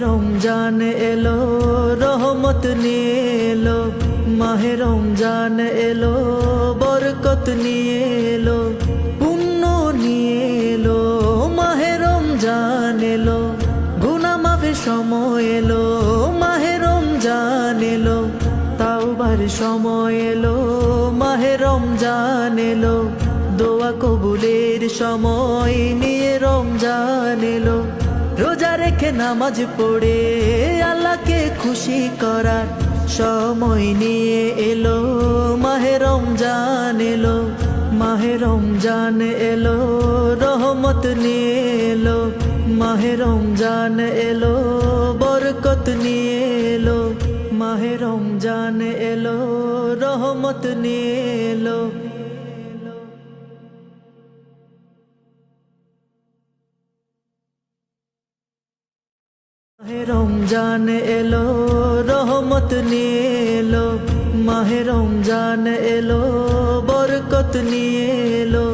রমজান এলো রহমত নিয়ে এলো, মাহে রমজান এলো বরকত নিয়ে এলো, পুণ্য নিয়ে এলো। মাহে রমজান এলো গুনাহ মাফের সময় এলো, মাহে রমজান এলো তাওবার সময় এলো, মাহে রমজান এলো দোয়া কবুলের সময় নিয়ে রমজান এলো। রোজা রেখে নামাজ পড়ে আল্লাহকে খুশি করার সময় নিয়ে এলো, মাহে রমজান এলো। মাহে রমজান এলো রহমত নিয়ে এলো, মাহে রমজান এলো বরকত নিয়ে এলো, মাহে রমজান এলো রহমত নিয়ে এলো। মাহে রমজান এলো রহমত নিয়ে এলো, মাহে রমজান এলো বরকত নিয়ে এলো।